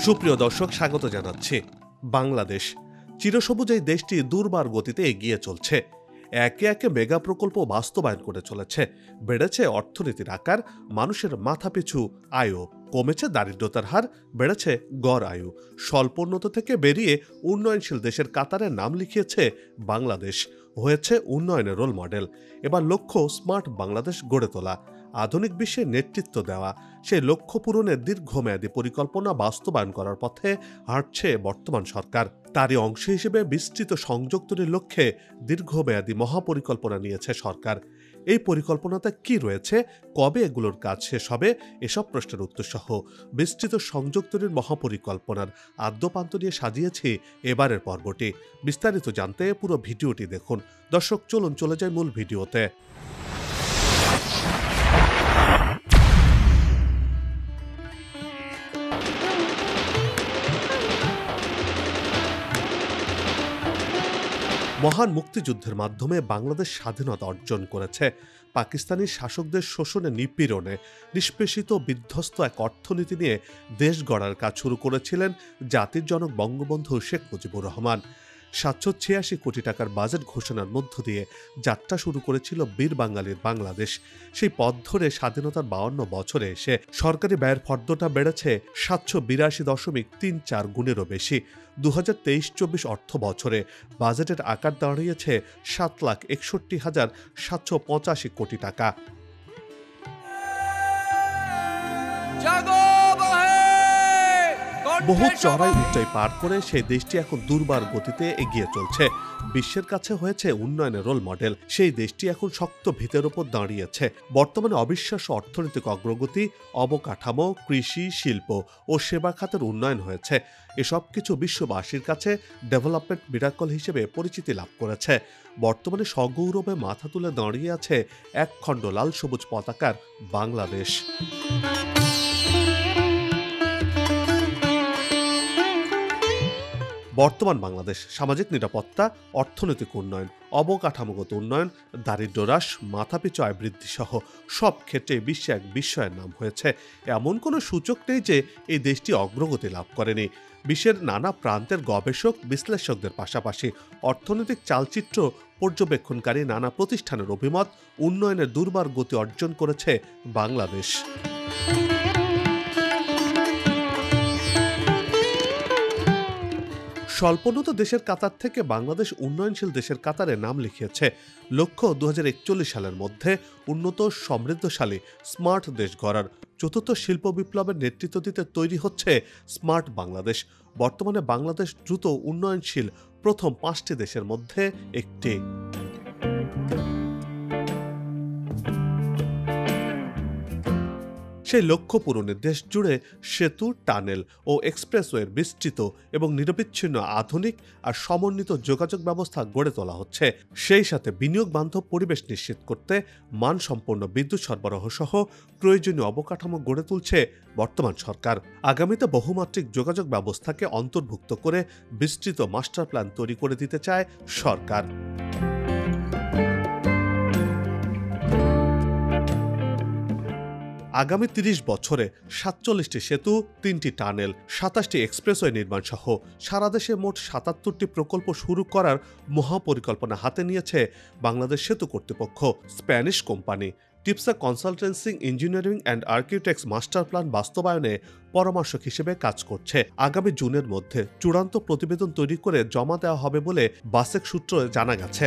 সুপ্রিয় দর্শক, স্বাগত জানাচ্ছি। বাংলাদেশ চিরসবুজ এই দেশটি দুর্বার গতিতে এগিয়ে চলছে। একে একে মেগা প্রকল্প বাস্তবায়ন করে চলেছে। বেড়েছে অর্থনীতির আকার, মানুষের মাথাপিছু আয়ও কমেছে, দারিদ্রতার হার বেড়েছে, গড় আয়ু স্বল্পোন্নত থেকে বেরিয়ে উন্নয়নশীল দেশের কাতারে নাম লিখিয়েছে বাংলাদেশ। হয়েছে উন্নয়নের রোল মডেল। এবার লক্ষ্য স্মার্ট বাংলাদেশ গড়ে তোলা, আধুনিক বিশ্বে নেতৃত্ব দেওয়া। সেই লক্ষ্য পূরণের দীর্ঘমেয়াদী পরিকল্পনা বাস্তবায়ন করার পথে হাঁটছে বর্তমান সরকার। তারই অংশ হিসেবে বিস্তৃত সংযোগ তৈরির লক্ষ্যে দীর্ঘমেয়াদী মহাপরিকল্পনা নিয়েছে সরকার। এই পরিকল্পনাতে কি রয়েছে, কবে এগুলোর কাজ শেষ হবে, এসব প্রশ্নের উত্তর সহ বিস্তৃত সংযোগ তৈরির মহাপরিকল্পনার আদ্যপান্ত নিয়ে সাজিয়েছি এবারের পর্বটি। বিস্তারিত জানতে পুরো ভিডিওটি দেখুন। দর্শক, চলুন চলে যাই মূল ভিডিওতে। মহান মুক্তিযুদ্ধের মাধ্যমে বাংলাদেশ স্বাধীনতা অর্জন করেছে। পাকিস্তানি শাসকদের শোষণে, নিপীড়নে নিষ্পেষিত বিধ্বস্ত এক অর্থনীতি নিয়ে দেশ গড়ার কাজ শুরু করেছিলেন জাতির জনক বঙ্গবন্ধু শেখ মুজিবুর রহমান। ৭৮৬ কোটি টাকার বাজেট ঘোষণার মধ্য দিয়ে যাত্রা শুরু করেছিল বীর বাঙালির বাংলাদেশ। সেই পথ ধরে স্বাধীনতার ৫২ বছরে এসে সরকারি ব্যয়ের ফর্দটা বেড়েছে ৭৮২.৩৪ গুণেরও বেশি। ২০২৩-২৪ অর্থ বছরে বাজেটের আকার দাঁড়িয়েছে ৭,৬১,৭৮৫ কোটি টাকা। বহু চড়াই উচ্চাই পার করে সেই দেশটি এখন দুর্বার গতিতে এগিয়ে চলছে। বিশ্বের কাছে হয়েছে উন্নয়নের রোল মডেল। সেই দেশটি এখন শক্ত ভিতের ওপর দাঁড়িয়েছে। বর্তমানে অবিশ্বাস্য অর্থনৈতিক অগ্রগতি, অবকাঠামো, কৃষি, শিল্প ও সেবা খাতের উন্নয়ন হয়েছে। এসব কিছু বিশ্ববাসীর কাছে ডেভেলপমেন্ট মিরাকল হিসেবে পরিচিতি লাভ করেছে। বর্তমানে সগৌরবে মাথা তুলে দাঁড়িয়ে আছে একখণ্ড লাল সবুজ পতাকার বাংলাদেশ। বর্তমান বাংলাদেশ সামাজিক নিরাপত্তা, অর্থনৈতিক উন্নয়ন, অবকাঠামোগত উন্নয়ন, দারিদ্র্য হ্রাস, মাথাপিছু আয় বৃদ্ধি সহ সব ক্ষেত্রে বিশ্বে এক বিস্ময়ের নাম হয়েছে। এমন কোনো সূচক নেই যে এই দেশটি অগ্রগতি লাভ করেনি। বিশ্বের নানা প্রান্তের গবেষক, বিশ্লেষকদের পাশাপাশি অর্থনৈতিক চালচিত্র পর্যবেক্ষণকারী নানা প্রতিষ্ঠানের অভিমত, উন্নয়নের দুর্বার গতি অর্জন করেছে বাংলাদেশ। স্বল্পোন্নত দেশের কাতার থেকে বাংলাদেশ উন্নয়নশীল দেশের কাতারে নাম লিখিয়েছে। লক্ষ্য ২০৪১ সালের মধ্যে উন্নত, সমৃদ্ধশালী, স্মার্ট দেশ গড়ার। চতুর্থ শিল্প বিপ্লবের নেতৃত্ব দিতে তৈরি হচ্ছে স্মার্ট বাংলাদেশ। বর্তমানে বাংলাদেশ দ্রুত উন্নয়নশীল প্রথম ৫টি দেশের মধ্যে একটি। সেই লক্ষ্য পূরণে দেশ জুড়ে সেতু, টানেল ও এক্সপ্রেসওয়ের বিস্তৃত এবং নিরবিচ্ছিন্ন আধুনিক আর সমন্বিত যোগাযোগ ব্যবস্থা গড়ে তোলা হচ্ছে। সেই সাথে বিনিয়োগ বান্ধব পরিবেশ নিশ্চিত করতে মানসম্পন্ন বিদ্যুৎ সরবরাহ সহ প্রয়োজনীয় অবকাঠামো গড়ে তুলছে বর্তমান সরকার। আগামীতে বহুমাত্রিক যোগাযোগ ব্যবস্থাকে অন্তর্ভুক্ত করে বিস্তৃত মাস্টার প্ল্যান তৈরি করে দিতে চায় সরকার। আগামী ৩০ বছরে ৪৭টি সেতু, ৩টি টানেল, ২৭টি এক্সপ্রেসওয়ে নির্মাণ সহ সারা দেশে মোট ৭৭টি প্রকল্প শুরু করার মহাপরিকল্পনা হাতে নিয়েছে বাংলাদেশ সেতু কর্তৃপক্ষ। Spanish company TYPSA consultancy engineering and architects master plan বাস্তবায়নে পরামর্শক হিসেবে কাজ করছে। আগামী জুনের মধ্যে চূড়ান্ত প্রতিবেদন তৈরি করে জমা দেওয়া হবে বলে বাসেক সূত্রে জানা গেছে।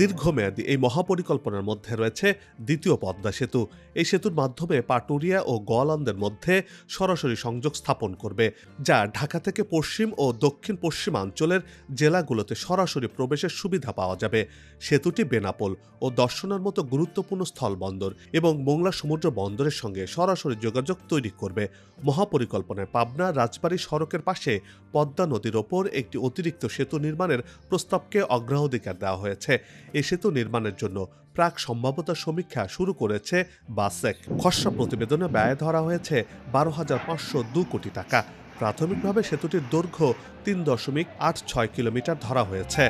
দীর্ঘমেয়াদী এই মহাপরিকল্পনার মধ্যে রয়েছে দ্বিতীয় পদ্মা সেতু। এই সেতুর মাধ্যমে পাটুরিয়া ও গোয়ালন্দের মধ্যে সরাসরি সংযোগ স্থাপন করবে, যা ঢাকা থেকে পশ্চিম ও দক্ষিণ পশ্চিমাঞ্চলের জেলাগুলোতে সরাসরি প্রবেশের সুবিধা পাওয়া যাবে। সেতুটি বেনাপোল ও দর্শনার মতো গুরুত্বপূর্ণ স্থলবন্দর এবং মোংলা সমুদ্র বন্দরের সঙ্গে সরাসরি যোগাযোগ তৈরি করবে। মহাপরিকল্পনায় পাবনা রাজবাড়ী সড়কের পাশে পদ্মা নদীর ওপর একটি অতিরিক্ত সেতু নির্মাণের প্রস্তাবকে অগ্রাধিকার দেওয়া হয়েছে। এই সেতু নির্মাণের জন্য প্রাক সম্ভাব্যতা সমীক্ষা শুরু করেছে বাসেক। খসড়া প্রতিবেদনে ব্যয় ধরা হয়েছে ১২,৫০২ কোটি টাকা। প্রাথমিকভাবে সেতুটির দৈর্ঘ্য ৩.৮৬ কিলোমিটার ধরা হয়েছে।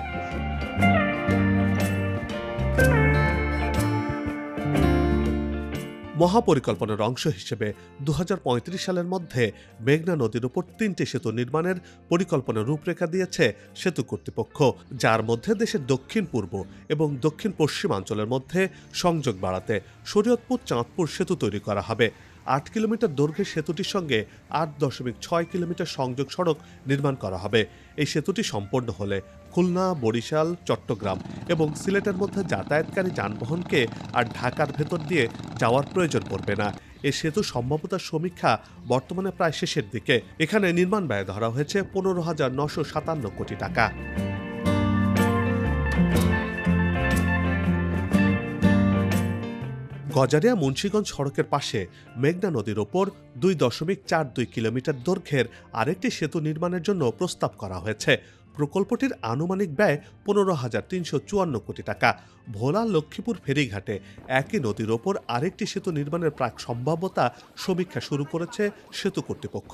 মহাপরিকল্পনার অংশ হিসেবে ২০৩৫ সালের মধ্যে মেঘনা নদীর উপর ৩টি সেতু নির্মাণের পরিকল্পনা রূপরেখা দিয়েছে সেতু কর্তৃপক্ষ, যার মধ্যে দেশের দক্ষিণ পূর্ব এবং দক্ষিণ পশ্চিমাঞ্চলের মধ্যে সংযোগ বাড়াতে শরীয়তপুর চাঁদপুর সেতু তৈরি করা হবে। ৮ কিলোমিটার দৈর্ঘ্যের সেতুটির সঙ্গে ৮.৬ কিলোমিটার সংযোগ সড়ক নির্মাণ করা হবে। এই সেতুটি সম্পন্ন হলে খুলনা, বরিশাল, চট্টগ্রাম এবং সিলেটের মধ্যে যাতায়াতকারী যানবাহনকে আর ঢাকার ভেতর দিয়ে যাওয়ার প্রয়োজন পড়বে না। এই সেতু সম্ভাব্যতার সমীক্ষা বর্তমানে প্রায় শেষের দিকে। এখানে নির্মাণ ব্যয় ধরা হয়েছে ১৫,৯৫৭ কোটি টাকা। গজারিয়া মুন্সিগঞ্জ সড়কের পাশে মেঘনা নদীর ওপর ২.৪২ কিলোমিটার দৈর্ঘ্যের আরেকটি সেতু নির্মাণের জন্য প্রস্তাব করা হয়েছে। প্রকল্পটির আনুমানিক ব্যয় ১৫,৩৫৪ কোটি টাকা। ভোলা লক্ষ্মীপুর ফেরিঘাটে একই নদীর ওপর আরেকটি সেতু নির্মাণের প্রাক সম্ভাব্যতা সমীক্ষা শুরু করেছে সেতু কর্তৃপক্ষ।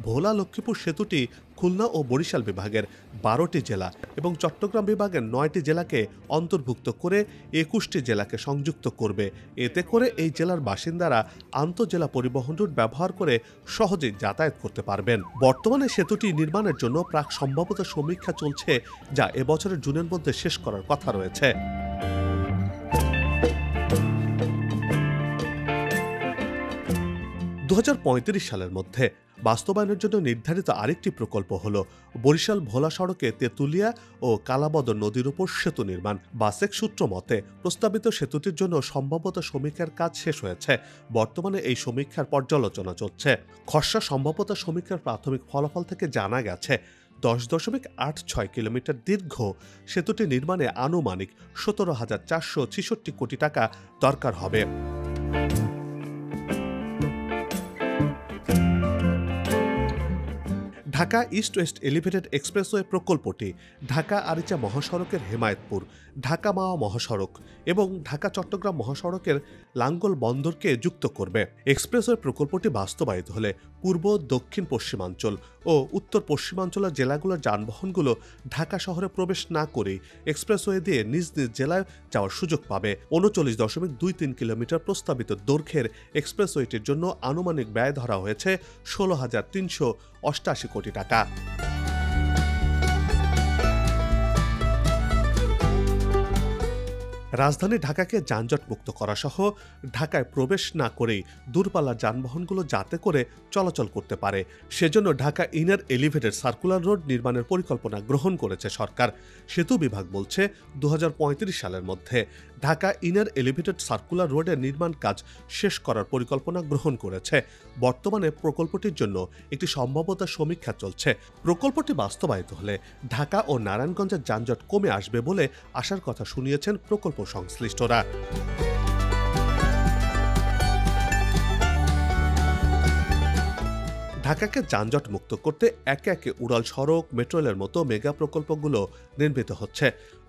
ভোলা লক্ষ্মীপুর সেতুটি খুলনা ও বরিশাল বিভাগের ১২টি জেলা এবং চট্টগ্রাম বিভাগের ৯টি জেলাকে অন্তর্ভুক্ত করে ২১টি জেলাকে সংযুক্ত করবে। এতে করে এই জেলার বাসিন্দারা আন্তঃজেলা পরিবহন রুট ব্যবহার করে সহজেই যাতায়াত করতে পারবেন। বর্তমানে সেতুটি নির্মাণের জন্য প্রাক সম্ভাব্যতা সমীক্ষা চলছে, যা এবছরের জুনের মধ্যে শেষ করার কথা রয়েছে। ২০৩৫ সালের মধ্যে বাস্তবায়নের জন্য নির্ধারিত আরেকটি প্রকল্প হল বরিশাল ভোলা সড়কে তেঁতুলিয়া ও কালাবদর নদীর উপর সেতু নির্মাণ। বাসেক সূত্র মতে প্রস্তাবিত সেতুটির জন্য সম্ভাব্যতা সমীক্ষার কাজ শেষ হয়েছে। বর্তমানে এই সমীক্ষার পর্যালোচনা চলছে। খসড়া সম্ভাব্যতা সমীক্ষার প্রাথমিক ফলাফল থেকে জানা গেছে ১০.৮৬ কিলোমিটার দীর্ঘ সেতুটি নির্মাণে আনুমানিক ১৭,৪৬৬ কোটি টাকা দরকার হবে। Dhaka east West elevated expressway প্রকল্পটি ঢাকা আরিচা মহাসড়কের হেমায়েতপুর, ঢাকা মাওয়া মহাসড়ক এবং ঢাকা চট্টগ্রাম মহাসড়কের লাঙ্গল বন্দরকে যুক্ত করবে। এক্সপ্রেসওয়ে প্রকল্পটি বাস্তবায়িত হলে পূর্ব, দক্ষিণ পশ্চিমাঞ্চল ও উত্তর পশ্চিমাঞ্চলের জেলাগুলোর যানবাহনগুলো ঢাকা শহরে প্রবেশ না করেই এক্সপ্রেসওয়ে দিয়ে নিজ নিজ জেলায় যাওয়ার সুযোগ পাবে। ৩৯.২৩ কিলোমিটার প্রস্তাবিত দৈর্ঘ্যের এক্সপ্রেসওয়েটির জন্য আনুমানিক ব্যয় ধরা হয়েছে ১৬,৩৮৮ কোটি টাকা। রাজধানী ঢাকাকে যানজট মুক্ত করা সহ ঢাকায় প্রবেশ না করেই দূরপাল্লার যানবাহনগুলো যাতে করে চলাচল করতে পারে, সেজন্য Dhaka inner elevated circular road নির্মাণের পরিকল্পনা গ্রহণ করেছে সরকার। সেতু বিভাগ বলছে ২০৩৫ সালের মধ্যে ঢাকা ইনার এলিভেটেড সার্কুলার রোডের নির্মাণ কাজ শেষ করার পরিকল্পনা গ্রহণ করেছে। বর্তমানে প্রকল্পটির জন্য একটি সম্ভাব্যতা সমীক্ষা চলছে। প্রকল্পটি বাস্তবায়িত হলে ঢাকা ও নারায়ণগঞ্জের যানজট কমে আসবে বলে আশার কথা শুনিয়েছেন প্রকল্প সংশ্লিষ্টরা। ঢাকাকে যানজট মুক্ত করতে একে একে উড়াল সড়ক, মেট্রো রেলের মতো মেগা প্রকল্পগুলো নির্মিত হচ্ছে।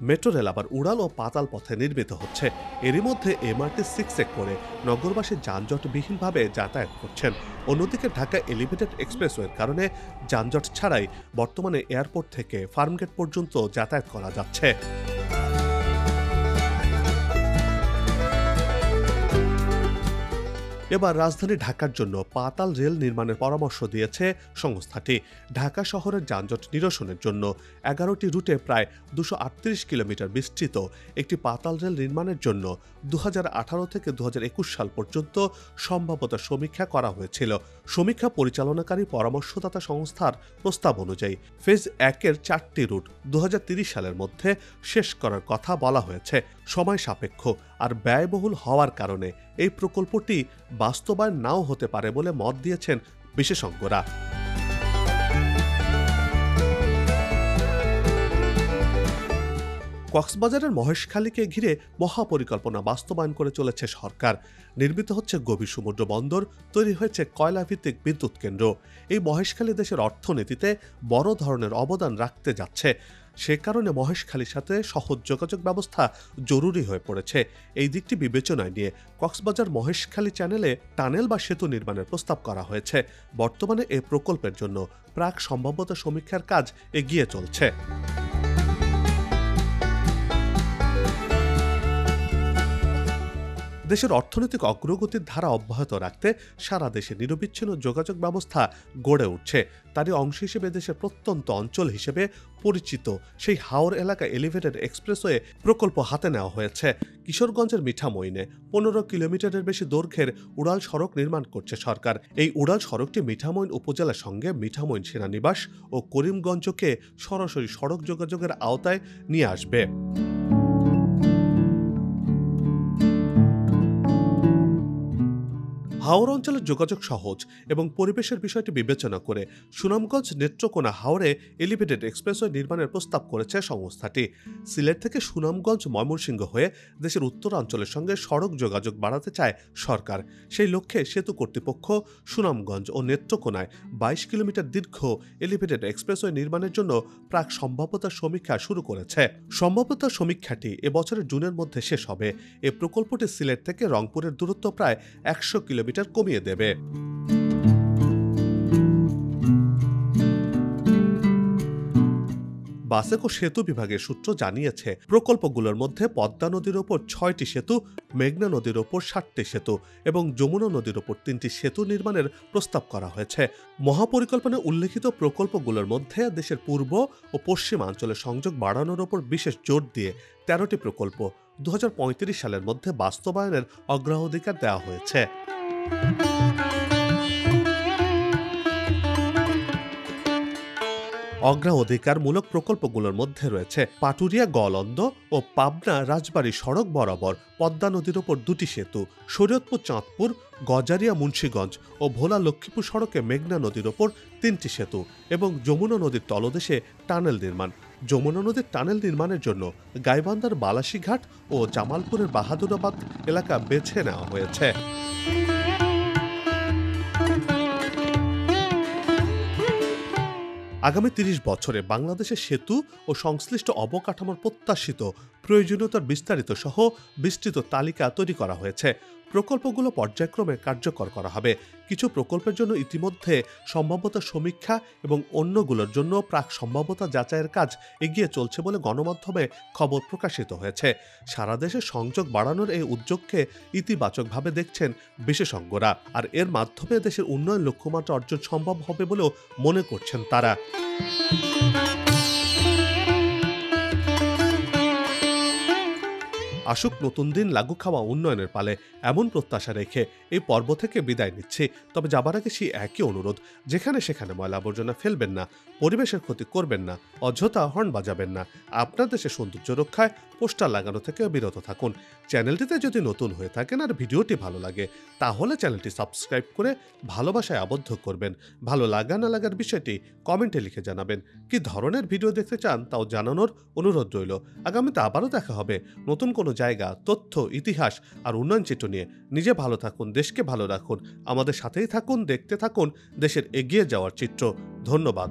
মেট্রো রেল আবার উড়াল ও পাতাল পথে নির্মিত হচ্ছে। এরই মধ্যে MRT-6 করে নগরবাসী যানজটবিহীনভাবে যাতায়াত করছেন। অন্যদিকে ঢাকা এলিভেটেড এক্সপ্রেসওয়ের কারণে যানজট ছাড়াই বর্তমানে এয়ারপোর্ট থেকে ফার্মগেট পর্যন্ত যাতায়াত করা যাচ্ছে। এবার রাজধানী ঢাকার জন্য পাতাল রেল নির্মাণের পরামর্শ দিয়েছে সংস্থাটি। ঢাকা শহরের যানজট নিরসনের জন্য ১১টি রুটে প্রায় ২৩৮ কিলোমিটার বিস্তৃত একটি পাতাল রেল নির্মাণের জন্য ২০১৮ থেকে ২০২১ সাল পর্যন্ত সম্ভাব্যতা সমীক্ষা করা হয়েছিল। সমীক্ষা পরিচালনাকারী পরামর্শদাতা সংস্থার প্রস্তাব অনুযায়ী ফেজ ১-এর ৪টি রুট ২০৩০ সালের মধ্যে শেষ করার কথা বলা হয়েছে। সময় সাপেক্ষ আর ব্যয়বহুল হওয়ার কারণে এই প্রকল্পটি বাস্তবায়ন নাও হতে পারে বলে মত দিয়েছেন বিশেষজ্ঞরা। কক্সবাজারের মহেশখালীকে ঘিরে মহাপরিকল্পনা বাস্তবায়ন করে চলেছে সরকার। নির্মিত হচ্ছে গভীর সমুদ্র বন্দর, তৈরি হয়েছে কয়লাভিত্তিক বিদ্যুৎ কেন্দ্র। এই মহেশখালী দেশের অর্থনীতিতে বড় ধরনের অবদান রাখতে যাচ্ছে। সে কারণে মহেশখালীর সাথে সহজ যোগাযোগ ব্যবস্থা জরুরি হয়ে পড়েছে। এই দিকটি বিবেচনায় নিয়ে কক্সবাজার মহেশখালী চ্যানেলে টানেল বা সেতু নির্মাণের প্রস্তাব করা হয়েছে। বর্তমানে এই প্রকল্পের জন্য প্রাক সম্ভাব্যতা সমীক্ষার কাজ এগিয়ে চলছে। দেশের অর্থনৈতিক অগ্রগতির ধারা অব্যাহত রাখতে সারা দেশে নিরবিচ্ছিন্ন যোগাযোগ ব্যবস্থা গড়ে উঠছে। তারই অংশ হিসেবে দেশের প্রত্যন্ত অঞ্চল হিসেবে পরিচিত সেই হাওর এলাকা এলিভেটেড এক্সপ্রেসওয়ে প্রকল্প হাতে নেওয়া হয়েছে। কিশোরগঞ্জের মিঠামইনে 15 কিলোমিটারের বেশি দৈর্ঘ্যের উড়াল সড়ক নির্মাণ করছে সরকার। এই উড়াল সড়কটি মিঠামইন উপজেলার সঙ্গে মিঠামইন সেনানিবাস ও করিমগঞ্জকে সরাসরি সড়ক যোগাযোগের আওতায় নিয়ে আসবে। হাওর অঞ্চলের যোগাযোগ সহজ এবং পরিবেশের বিষয়টি বিবেচনা করে সুনামগঞ্জ নেত্রকোনা হাওরে এলিভেটেড এক্সপ্রেসওয়ে নির্মাণের প্রস্তাব করেছে সংস্থাটি। সিলেট থেকে সুনামগঞ্জ ময়মনসিংহ হয়ে দেশের উত্তরাঞ্চলের সঙ্গে সড়ক যোগাযোগ বাড়াতে চায় সরকার। সেই লক্ষ্যে সেতু কর্তৃপক্ষ সুনামগঞ্জ ও নেত্রকোনায় 22 কিলোমিটার দীর্ঘ এলিভেটেড এক্সপ্রেসওয়ে নির্মাণের জন্য প্রাক সম্ভাব্যতার সমীক্ষা শুরু করেছে। সম্ভাব্যতার সমীক্ষাটি এবছরের জুনের মধ্যে শেষ হবে। এ প্রকল্পটি সিলেট থেকে রংপুরের দূরত্ব প্রায় 100 কিলোমিটার কমিয়ে দেবে। বাসেকো সেতু বিভাগের সূত্র জানিয়েছে, প্রকল্পগুলোর মধ্যে পদ্মা নদীর ওপর 6টি সেতু, মেঘনা নদীর ওপর 7টি সেতু এবং যমুনা নদীর ওপর 3টি সেতু নির্মাণের প্রস্তাব করা হয়েছে। মহাপরিকল্পনায় উল্লেখিত প্রকল্পগুলোর মধ্যে দেশের পূর্ব ও পশ্চিমাঞ্চলের সংযোগ বাড়ানোর ওপর বিশেষ জোর দিয়ে 13টি প্রকল্প 2035 সালের মধ্যে বাস্তবায়নের অগ্রাধিকার দেওয়া হয়েছে। অগ্রাধিকারমূলক প্রকল্পগুলোর মধ্যে রয়েছে পাটুরিয়া গলন্দ ও পাবনা রাজবাড়ী সড়ক বরাবর পদ্মা নদীর ওপর 2টি সেতু, শরীয়তপুর চাঁদপুর গজারিয়া মুন্সীগঞ্জ ও ভোলা লক্ষ্মীপুর সড়কে মেঘনা নদীর ওপর 3টি সেতু এবং যমুনা নদীর তলদেশে টানেল নির্মাণ। যমুনা নদীর টানেল নির্মাণের জন্য গাইবান্ধার বালাসীঘাট ও জামালপুরের বাহাদুরাবাদ এলাকা বেছে নেওয়া হয়েছে। আগামী 30 বছরে বাংলাদেশের সেতু ও সংশ্লিষ্ট অবকাঠামোর প্রত্যাশিত প্রয়োজনীয়তার বিস্তারিত সহ বিস্তৃত তালিকা তৈরি করা হয়েছে। প্রকল্পগুলো পর্যায়ক্রমে কার্যকর করা হবে। কিছু প্রকল্পের জন্য ইতিমধ্যে সম্ভাব্যতা সমীক্ষা এবং অন্যগুলোর জন্য প্রাক সম্ভাব্যতা যাচাইয়ের কাজ এগিয়ে চলছে বলে গণমাধ্যমে খবর প্রকাশিত হয়েছে। সারা দেশে সংযোগ বাড়ানোর এই উদ্যোগকে ইতিবাচকভাবে দেখছেন বিশেষজ্ঞরা, আর এর মাধ্যমে দেশের উন্নয়ন লক্ষ্যমাত্রা অর্জন সম্ভব হবে বলেও মনে করছেন তারা। আসুক নতুন দিন, লাগু খাওয়া উন্নয়নের পালে, এমন প্রত্যাশা রেখে এই পর্ব থেকে বিদায় নিচ্ছি। তবে যাবার আগে সেই একই অনুরোধ, যেখানে সেখানে ময়লা আবর্জনা ফেলবেন না, পরিবেশের ক্ষতি করবেন না, অযথা হর্ন বাজাবেন না। আপনার দেশের সৌন্দর্য রক্ষায় পোস্টার লাগানো থেকে বিরত থাকুন। চ্যানেলটিতে যদি নতুন হয়ে থাকেন আর ভিডিওটি ভালো লাগে, তাহলে চ্যানেলটি সাবস্ক্রাইব করে ভালোবাসায় আবদ্ধ করবেন। ভালো লাগা না লাগার বিষয়টি কমেন্টে লিখে জানাবেন। কি ধরনের ভিডিও দেখতে চান তাও জানানোর অনুরোধ রইল। আগামীতে আবারও দেখা হবে নতুন কোনো জায়গা, তথ্য, ইতিহাস আর উন্নয়ন চিত্র নিয়ে। নিজে ভালো থাকুন, দেশকে ভালো রাখুন, আমাদের সাথেই থাকুন, দেখতে থাকুন দেশের এগিয়ে যাওয়ার চিত্র। ধন্যবাদ।